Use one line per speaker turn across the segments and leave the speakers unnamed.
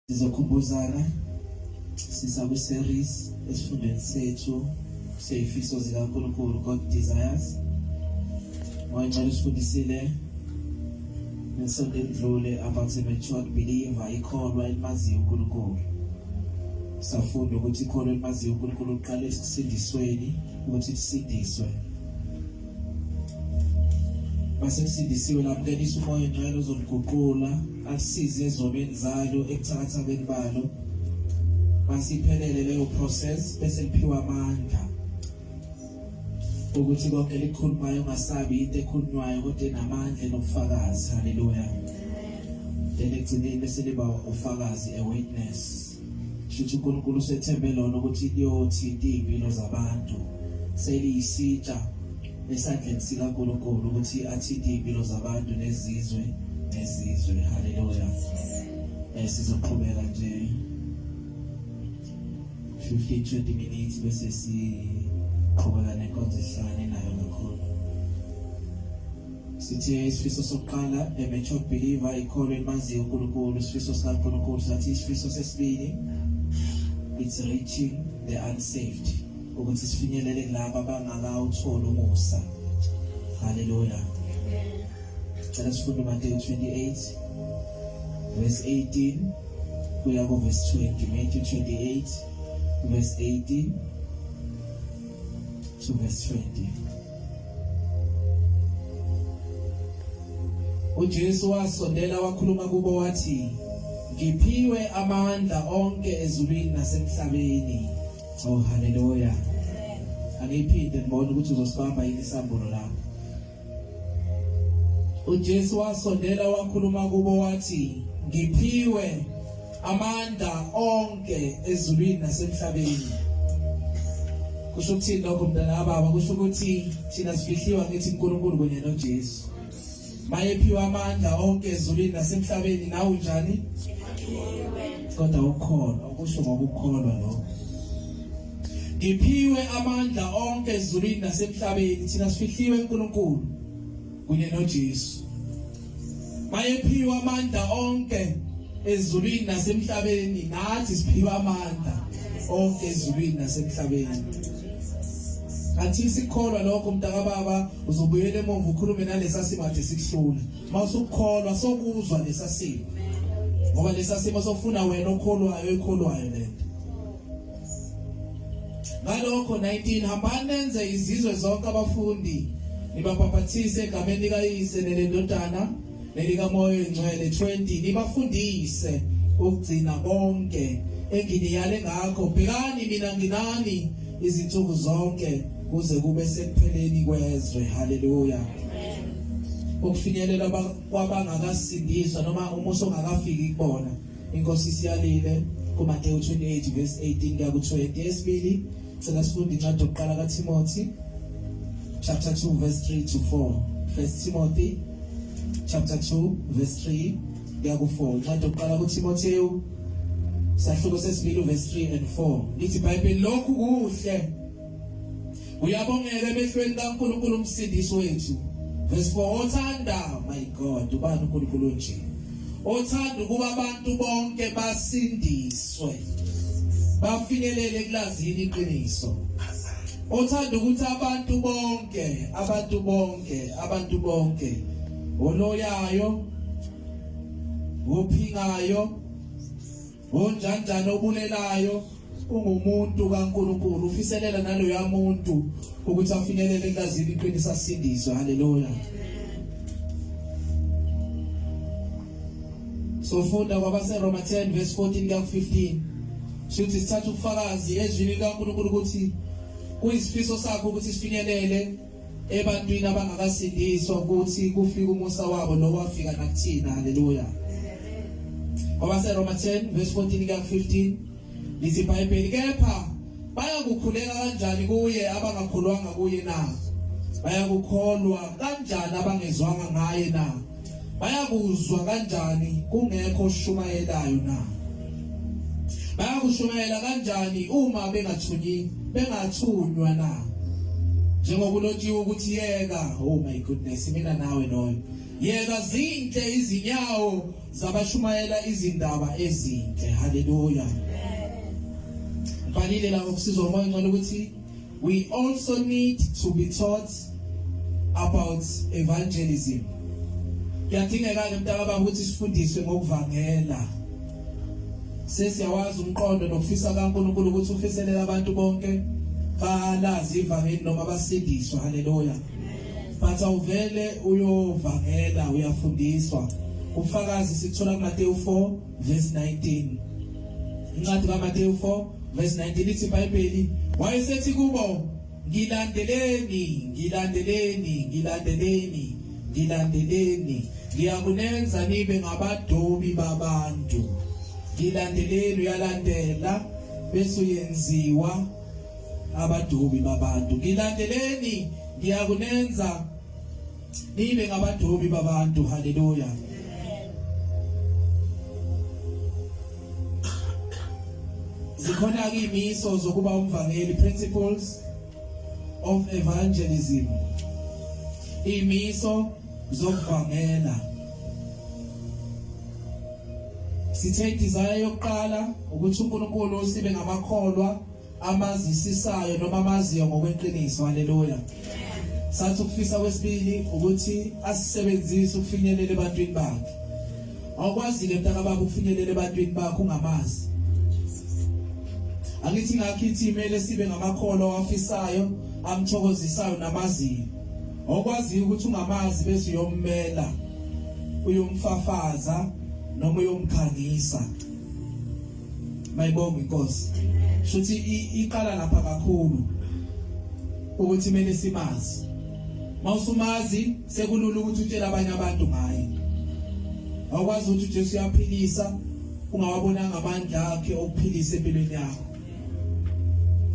Sizokhumbuzana sisabe series esifundweni sethu seyifiso zikaNkulunkulu, God Desires. Manje sifundisile nesonto endlule about matured believer, ikholwa elimaziyo uNkulunkulu. Safunda ukuthi ikholwa elimaziyo uNkulunkulu uqala ekusindisweni ukuthi sisindiswe. Base kusindisiwe lapho ngelisa umoya ngcwele ozomguqula asisize ezomeni zalo ekuthakathakeni balo. Masiphelele leyo process bese liphiwa amandla ukuthi konke likhulumayo ungasabi into ekhulunywayo kodwa enamandla nobufakazi. Haleluya. Ekugcineni bese liba ufakazi, a witness. Shuthi uNkulunkulu usethembe lona ukuthi liyothinta impilo zabantu, seliyisitsha esandleni sikaNkulunkulu ukuthi athinte impilo zabantu nezizwe. Haleluya. Sizoqhubeka nje 15-20 minutes bese siqhubeka nenkonzo ehlane nayo kakhulu. Sithi isifiso sokuqala, a matured believer, ikholwa elimaziyo uNkulunkulu. Isifiso sikaNkulunkulu sathi isifiso sesibili, it's reaching the unsaved, ukuthi sifinyelele kulabo abangakawutholi umusa. Haleluya. Cela sifunde Matthew 28 verse 18 kuya ku verse 20. Matthew 28 verse 18 to verse 20. uJesu wasondela wakhuluma kubo wathi, ngiphiwe amandla onke ezulwini nasemhlabeni. Oh haleluya. Angiphinde ngibone ukuthi uzosibamba yini isambulo lapho. uJesu wasondela wakhuluma kubo wathi, ngiphiwe amandla onke ezulwini nasemhlabeni. Kusho ukuthi lokho mntana baba, kusho ukuthi thina sifihliwa ngithi uNkulunkulu kunye noJesu. Mayephiwa amandla onke ezulwini nasemhlabeni, nawe unjani? Kodwa ukholwa, ukusho ngokukholwa lokho. Ngiphiwe amandla onke ezulwini nasemhlabeni, thina sifihliwe uNkulunkulu kunye noJesu. Mayephiwa amandla onke ezulwini nasemhlabeni, nathi siphiwa amandla onke ezulwini nasemhlabeni. Athi sikholwa lokho mntaka baba, uzobuyela emuva ukhulume nalesa simo ade sikuhlula. Mawusukholwa sokuzwa lesa simo, ngoba lesa simo sofuna wena okholwayo lento. Ngalokho 19, hambani nenze izizwe zonke abafundi, nibabhaphathise egameni likaYise nelendodana nelikaMoya Oyingcwele. 20, nibafundise ukugcina konke enginiyale ngakho. Bhekani mina nginani izinsuku zonke kuze kube sekupheleni kwezwe. Haleluya. Ukufinyelela kwabangakasindiswa noma umuso ongakafiki kubona, inkosi siyalile ku Matthew 28 verse 18 kuya ku 20. Esibili sicela sifunde incwadi yokuqala kaTimothy chapter 2 verse 3 to 4. First Timothy chapter 2 verse 3 kuya ku 4. Incwadi yokuqala kuTimotheyu sahluko sesibili verse 3 and 4. Lithi iBhayibheli, lokhu kuhle uyabongela emehlweni kaNkulunkulu umsindisi wethu. Verse 4, othanda, my God, ubani uNkulunkulu nje, othanda ukuba abantu bonke basindiswe bafinyelele kulazini iqiniso. Othanda ukuthi abantu bonke oloyayo, ophingayo, onjanjani, obulelayo, ungumuntu kaNkulunkulu, ufiselela naloya muntu ukuthi afinyelele kulazini iqiniso, asindiswe. Haleluya. Sofunda kwabase Roma 10 verse 14 kuya ku 15. Sithi sithatha ubufakazi ezwini kaNkulunkulu ukuthi kuyisifiso sakho ukuthi sifinyelele ebantwini abangakasindiswa ukuthi kufike umusa wabo nowafika nakuthina. Haleluya. Kwabase Roma 10 verse 14 kuya ku 15. Lithi iBhayibheli, kepha bayakukhuleka kanjani kuye abangakholwanga kuye na? Bayakukholwa kanjani abangezwanga ngaye na? Bayakuzwa kanjani kungekho oshumayelayo na? Bayakushumayela kanjani uma bengathunywa na? Njengoba ulotshiwe ukuthi yeka, oh my goodness, mina nawe loyo, yeka zinhle izinyawo zabashumayela izindaba ezinhle. Hallelujah. Fanele la ukusizwa umoya ngalo ukuthi we also need to be taught about evangelism. Kuyadingeka mntaka ukuthi sifundiswe ngokuvangela. Sesiyawazi umqondo nokufisa kaNkulunkulu ukuthi ufiselela abantu bonke balazi ivangeli noma basindiswa. Hallelujah. But awuvele uyovangela uyafundiswa. Ufakazi sithola kuMateyu 4 verse 19. Incwadi kaMateyu 4 verse 19 lithi iBhayibheli wayesethi kubo ngilandeleni ngilandeleni ngilandeleni ngilandeleni ngiyakunenza nibe ngabadobi babantu. Ngilandeleni uyalandela bese uyenziwa abadobi babantu. Ngilandeleni ngiyakunenza nibe ngabadobi babantu. Hallelujah. Zikhona ke imiso zokuba umvangeli, principles of evangelism. Imiso zokuvangela. Sithe desire yokuqala ukuthi uNkulunkulu sibe ngamakholwa amazisisayo noma amaziyo ngokweqiniso. Hallelujah. Sathi ukufisa kwesibili ukuthi asisebenzise ukufinyelela ebantwini bakhe. Awukwazile mntaka baba ukufinyelela ebantwini bakhe ungamazi. Angithi ngakithi imele sibe ngamakholwa afisayo amthokozisayo namaziyo. Awukwazi ukuthi ungamazi bese uyommela uyomfafaza noma uyomkhangisa. Mayibonge Inkosi. Shuthi iqala lapha kakhulu ukuthi kumele simazi. Mawusumazi sekulula ukuthi utshela abanye abantu ngaye. Awukwazi ukuthi uJesu uyaphilisa ungawabonanga amandla akhe okuphilisa empilweni yakho.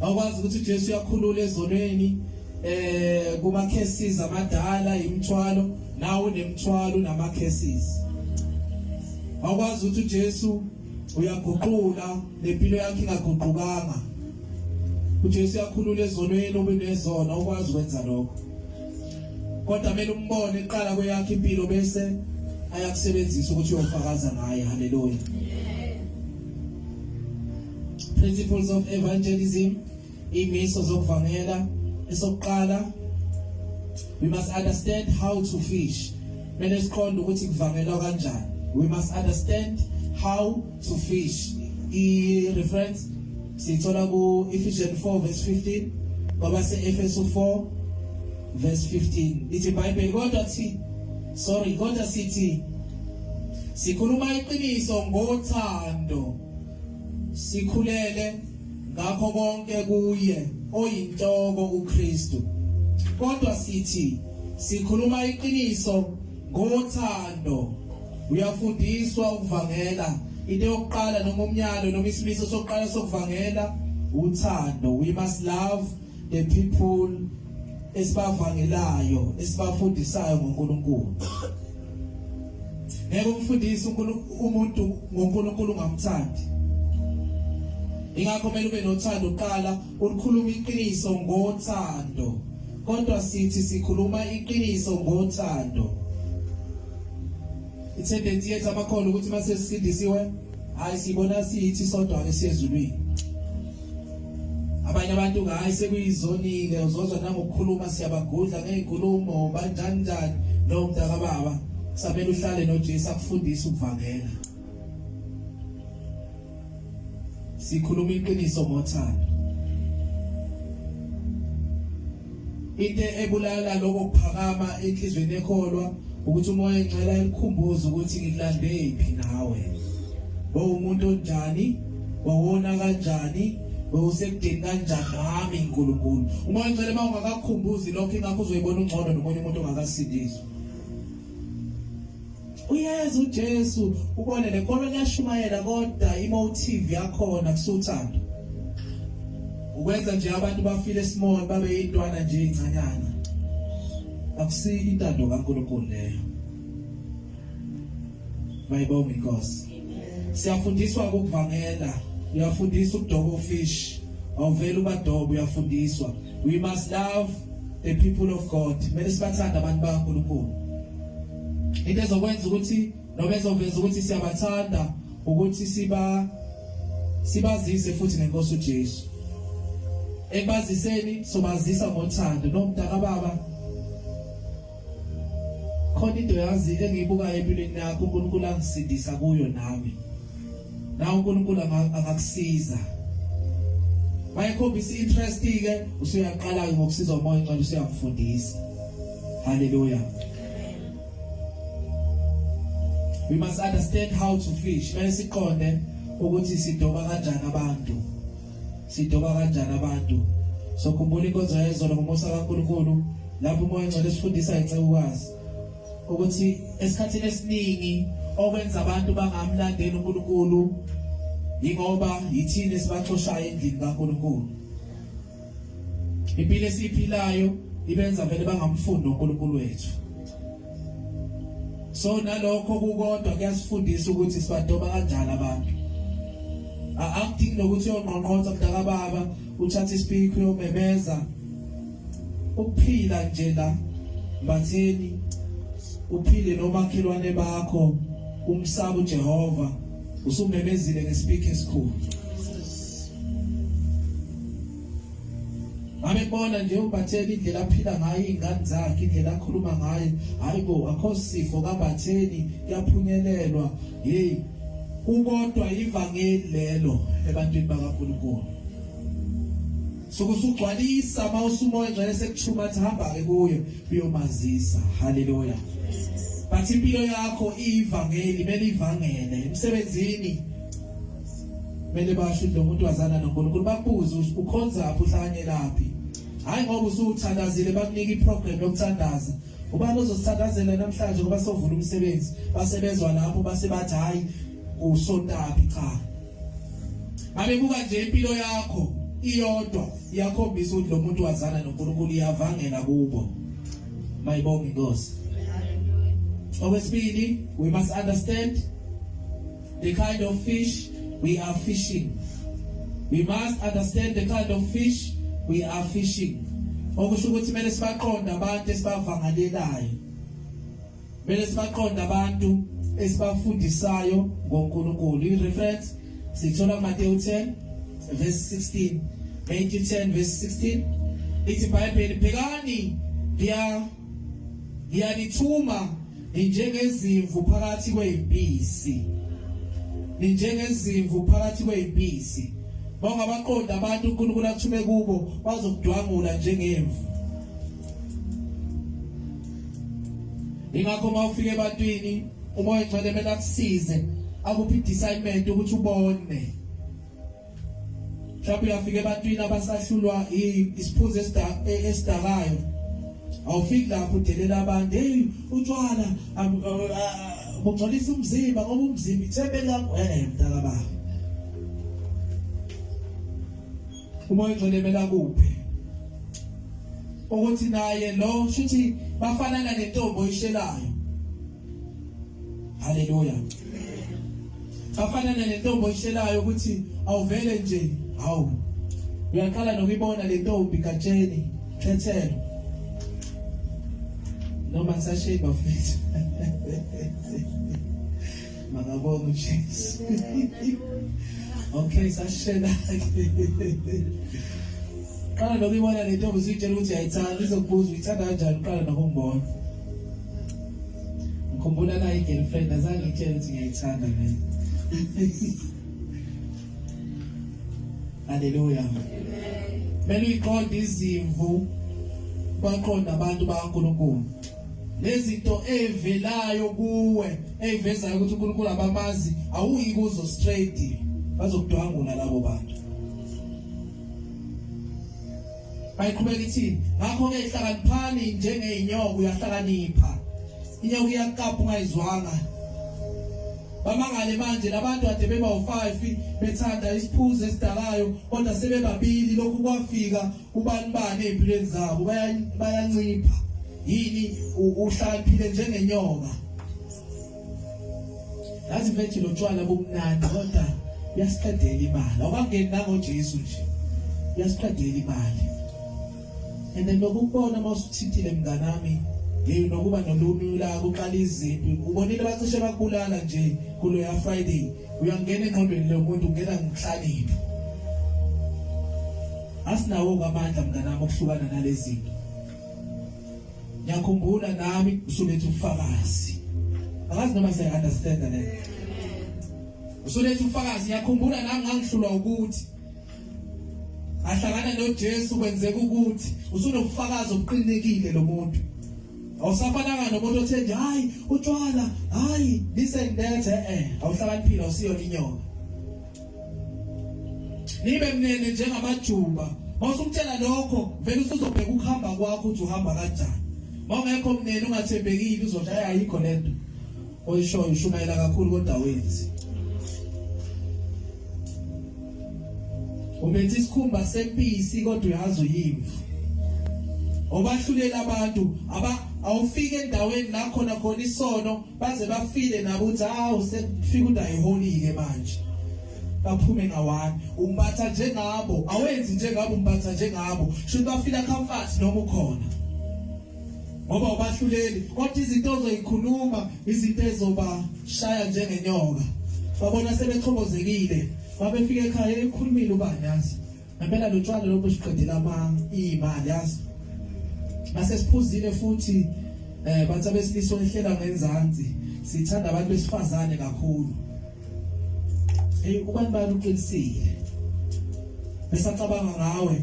Awukwazi ukuthi uJesu uyakhulula ezonweni kuma cases amadala imithwalo nawe unemthwalo nama cases. Awukwazi ukuthi uJesu uyaguqula lempilo yakhe ingaguqukanga. uJesu uyakhulula ezonweni obenezona ukwazi ukwenza lokho. Kodwa kumele umbone iqala kweyakhe impilo bese ayakusebenzisa ukuthi uyofakaza ngaye. Hallelujah. Principles of evangelism, imiso zokuvangela. Esokuqala, we must understand how to fish. Mele siqonde ukuthi kuvangelwa kanjani. We must understand how to fish. I-reference sithola ku Ephesians 4 verse 15 ngoba se-Efeso 4 verse 15 lithi iBhayibheli kodwa sithi sikhuluma iqiniso ngothando sikhulele ngakho konke kuye oyinhloko uKristu. Kodwa sithi sikhuluma iqiniso ngothando. Uyafundiswa ukuvangela. Into yokuqala noma umnyalo noma isimiso sokuqala sokuvangela uthando. We must love the people esibavangelayo esibafundisayo ngoNkulunkulu. Ngeke umfundise umuntu ngoNkulunkulu ungamthandi. Ingakho kumele ube nothando uqala ukhuluma iqiniso ngothando. Kodwa sithi sikhuluma iqiniso ngothando. Ithendensi yethu amakholwa ukuthi mase sisindisiwe hayi sibona sithi sodwa lesezulwini. Abanye abantu hayi sekuyizonile uzozwa nangokukhuluma siyabagudla ngezinkulumo banjani lo mntaka baba samele uhlale noJesu akufundisa ukuvangela. Sikhuluma iqiniso ngothando. Into ebulala lokho kuphakama enhlizweni ekholwa ukuthi umoya engcwele elikhumbuza ukuthi ngikulandephi nawe. Umuntu onjani, wawona kanjani, usekudeni kanjani ngami uNkulunkulu. Umoya engcwele mawungakakhumbuzi lokho ingakho uzoyibona ungcono nomunye umuntu ongakasindiswa. Uyeza uJesu ubone lekolo liyashumayela kodwa imotive yakhona kusuthando. Ukwenza nje abantu bafile small babe intwana nje incanyana. Akusi intando kaNkulunkulu leyo. Mayibonge Inkosi. Siyafundiswa ukuvangela, uyafundiswa ukudoba ufish, awuvela ubadoba uyafundiswa. We must love the people of God. Mele sibathanda abantu bakaNkulunkulu. into ezokwenza ukuthi noma ezoveza ukuthi siyabathanda ukuthi sibazise futhi ngenkosi uJesu. Ekubaziseni sobazisa ngothando nomntaka baba. Khona into yazi engiyibuka empilweni yakho uNkulunkulu angisindisa kuyo nami. Na uNkulunkulu angakusiza. Mayikhombisa interest ke usuyaqala ngokusiza umoya ngcwele usuyakufundisa. Hallelujah. We must understand how to fish. Mase siqonde ukuthi sidoba kanjani abantu. Sidoba kanjani abantu. So khumbula inkonzo yezolo ngomusa kaNkulunkulu lapho umoya ngcwele sifundisa icekukazi ukuthi esikhathini esiningi okwenza abantu bangamlandeli uNkulunkulu ingoba yithini esibaxoshayo endlini kaNkulunkulu. Impilo esiphilayo ibenza vele bangamfundi uNkulunkulu wethu. So nalokho kukodwa kuyasifundisa ukuthi sibadoba kanjani abantu. Akudingi nokuthi uyonqonqotha mntaka baba uthathe ispeak uyomemeza. Ukuphila nje la batheni uphile nomakhelwane bakho umsaba uJehova usumemezile ngespeak esikhulu. Abebona nje uBatheni indlela aphila ngayo ingane zakhe indlela akhuluma ngayo hayibo akho sifo kaBatheni kuyaphunyelelwa hey ukodwa ivangeli lelo ebantwini bakaNkulunkulu. Sokusugcwalisa mawusumoya ngcwele sekuchuma athi hamba ke kuyo uyomazisa. Hallelujah. Bathi impilo yakho ivangeli mele ivangele emsebenzini mele basho lo muntu wazana noNkulunkulu babuze ukhonza apho uhlanye laphi. Hayi ngoba usuthandazile bakunika iprogram yokuthandaza. Ubani uzosithandazela namhlanje ngoba sovula umsebenzi basebezwa lapho base bathi hayi usontapi cha. Abebuka nje impilo yakho iyodwa iyakhombisa ukuthi lo muntu wazana noNkulunkulu iyavangela kubo. Mayibonge Nkosi. Okwesibili, we must understand the kind of fish we are fishing. We must understand the kind of fish we are fishing. Okusho ukuthi mele sibaqonde abantu esibavangalelayo. Mele sibaqonde abantu esibafundisayo ngoNkulunkulu. I-reference sithola Matthew 10 verse 16. Matthew 10 verse 16. Ithi iBhayibheli bhekani ngiyalithuma njengezimvu phakathi kwezimpisi. Njengezimvu phakathi kwezimpisi. Bangabaqonda abantu uNkulunkulu athume kubo bazokudwangula njengemvu. Ingakho mawufike ebantwini umoya ngcwele mele akusize akuphi discernment ukuthi ubone. Mhlawumbe uyafika ebantwini abasahlulwa isiphuzo esidakayo. Awufiki lapho udelela abantu hey utshwala ungcolisa umzimba ngoba umzimba ithembe lakho mntaka baba. Umoya ngcwele mela kuphi ukuthi naye lo shuthi bafanana nentombi oyishelayo. Haleluya. Bafanana nentombi oyishelayo ukuthi awuvele nje hawu uyaqala nokuyibona le ntombi katsheni phethelo noma sasheba futhi makabonga uJesu. Okay sashela qala nokuyibona le ntombi uzitshela ukuthi ayithanda izokubuza uyithanda kanjani qala nokungibona. Ngikhumbula la i-girlfriend azange ngitshele ukuthi ngiyayithanda mina. Hallelujah. Mele uyiqonde izimvu baqonda abantu bakaNkulunkulu. Lezinto evelayo kuwe evezayo ukuthi uNkulunkulu abamazi awuyi kuzo straight bazokudwangula labo bantu. Bayiqhubeka ithi ngakho ke ihlakaniphani njengeinyoka uyahlakanipha. Inyoka iyaqapha ungayizwanga. Bamangale manje labantu ade beba u5 bethanda isiphuzo esidalayo kodwa sebebabili lokhu kwafika ubanibani empilweni zabo bayancipha. Yini uhlaniphile njengenyoka. Yazi mfethu lo tshwala bomnandi kodwa yasiqedela imali. Awukangeni nangoJesu nje. Yasiqedela imali. And then lokubona mawusuthithile mnganami nokuba nolunula kuqala izimpi ubonile bacishe bakubulala nje kulo ya Friday uyangena engqondweni lomuntu ungena ngokuhlaliphi asinawo amandla mnganami okuhlukana nalezi ngiyakhumbula nami usulethe ufakazi akazi noma siya understand le usulethe ufakazi ngiyakhumbula nami ngangihlulwa ukuthi ahlangana noJesu kwenzeka ukuthi usunobufakazi obuqinekile lo muntu awusafananga nomuntu othe nje hayi utshwala hayi listen that awuhlakaniphila usiyona inyoka nibe mnene njengamajuba mawusumtshela lokho vele usuzobheka ukuhamba kwakho uthi uhamba kanjani mawungekho mnene ungathembekile uzothi ayikho lento oyishoyo ushumayela kakhulu kodwa wenzi ubethi isikhumba sempisi kodwa uyazi uyimvu obahlulela abantu awufike endaweni la khona isono baze bafile nabo uthi sekufika udayiholike manje baphume ngawani umbatha njengabo awenzi njengabo umbatha njengabo should bafila comfort noma ukhona ngoba ubahluleli kodwa izinto ozoyikhuluma izinto ezobashaya njengenyoka babona sebethobozekile babefika ekhaya ekhulumile ubani yazi ngempela lo tshwala lobu siqedela imali yazi mase siphuzile futhi bathi abesilisa ehlela ngenzansi sithanda abantu besifazane kakhulu ubani bani uqinisile besacabanga ngawe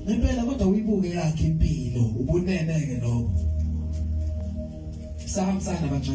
ngempela kodwa uyibuke yakhe impilo ubuneneke lokho sahambisana banje